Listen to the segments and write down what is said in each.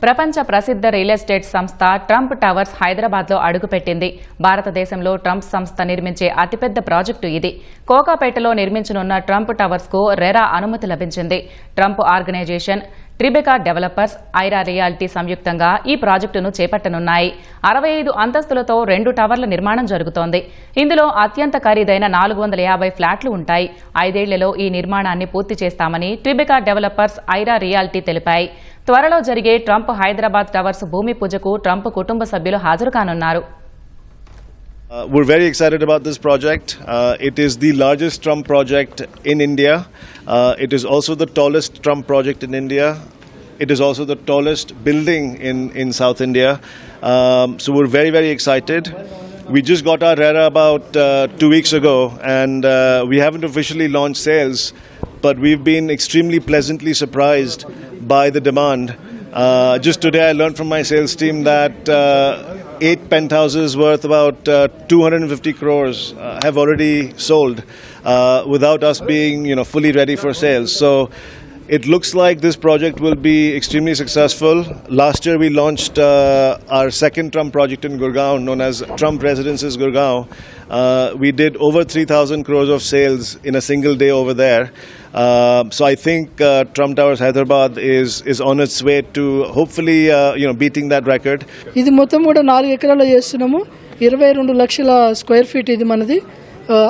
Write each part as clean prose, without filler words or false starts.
ప్రపంచ ప్రసిద్ధ real estate సంస్థ ట్రంప్ టవర్స్ హైదరాబాద్లో అడుగుపెట్టింది. భారతదేశంలో ట్రంప్ సంస్థ నిర్మించే అతిపెద్ద ప్రాజెక్టు ఇది. కోకాపేటలో నిర్మించనున్న ట్రంప్ టవర్స్ కు రెరా అనుమతి లభించింది. Trump organisation, ట్రిబెకా developers, Aira reality సంయుక్తంగా ఈ ప్రాజెక్టును చేపట్టనున్నాయి. 65 అంతస్తులతో 2 టవర్ల నిర్మాణం జరుగుతోంది. ఇందులో అత్యంత ఖరీదైన 450 ఫ్లాట్లు ఉంటాయి. 5 ఏళ్లలో ఈ నిర్మాణాన్ని పూర్తి చేస్తామని ట్రిబెకా డెవలపర్స్, ఐరా రియాలిటీ తెలిపాయి. త్వరలో జరిగే ట్రంప్ హైదరాబాద్ టవర్స్ భూమి పూజకు ట్రంప్ కుటుంబ సభ్యులు హాజరు కానున్నారు. We're very excited about this project. It is the largest Trump project in India. It is also the tallest Trump project in India. It is also the tallest building in South India. So we're very, very excited. We just got our RERA about 2 weeks ago, and we haven't officially launched sales, but we've been extremely pleasantly surprised by the demand. Just today I learned from my sales team that 8 penthouses worth about 250 crores have already sold without us being fully ready for sales. So it looks like this project will be extremely successful. Last year we launched our second Trump project in Gurgaon, known as Trump Residences Gurgaon. We did over 3,000 crores of sales in a single day over there. So I think Trump Towers Hyderabad is on its way to hopefully beating that record. ఇది మొత్తం కూడా 4 ఎకరాల్లో చేస్తున్నాము. 22 లక్షల square feet ఇది మనది.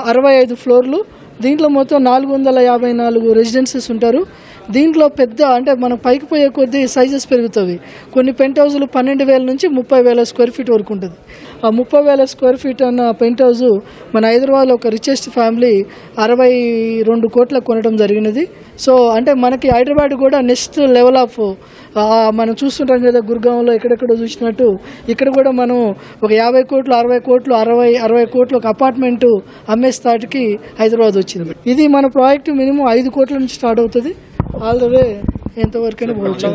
65 ఫ్లోర్లు. దీంట్లో మొత్తం 454 రెసిడెన్సెస్ ఉంటారు. దీంట్లో పెద్ద అంటే మనం పైకి పోయే కొద్దీ సైజెస్ పెరుగుతుంది. కొన్ని పెంట్ హౌజులు 12,000 నుంచి 30,000 స్క్వేర్ ఫీట్ వరకు ఉంటుంది. ఆ 30,000 స్క్వేర్ ఫీట్ అన్న పెంట్ హౌజ్ మన హైదరాబాద్లో ఒక రిచెస్ట్ ఫ్యామిలీ 62 కోట్లకు కొనడం జరిగినది. సో అంటే మనకి హైదరాబాద్ కూడా నెక్స్ట్ లెవెల్ ఆఫ్ మనం చూస్తుంటాం కదా, గుర్గాంలో ఎక్కడెక్కడో చూసినట్టు ఇక్కడ కూడా మనం ఒక 50 కోట్లు, 60 కోట్లు, 60 కోట్లు ఒక అపార్ట్మెంట్ అమ్మే స్థాయికి హైదరాబాద్ వచ్చింది. ఇది మన ప్రాజెక్టు మినిమం 5 కోట్ల నుంచి స్టార్ట్ అవుతుంది. ఆల్ ద వే ఎంతవరకైనా పోవచ్చు.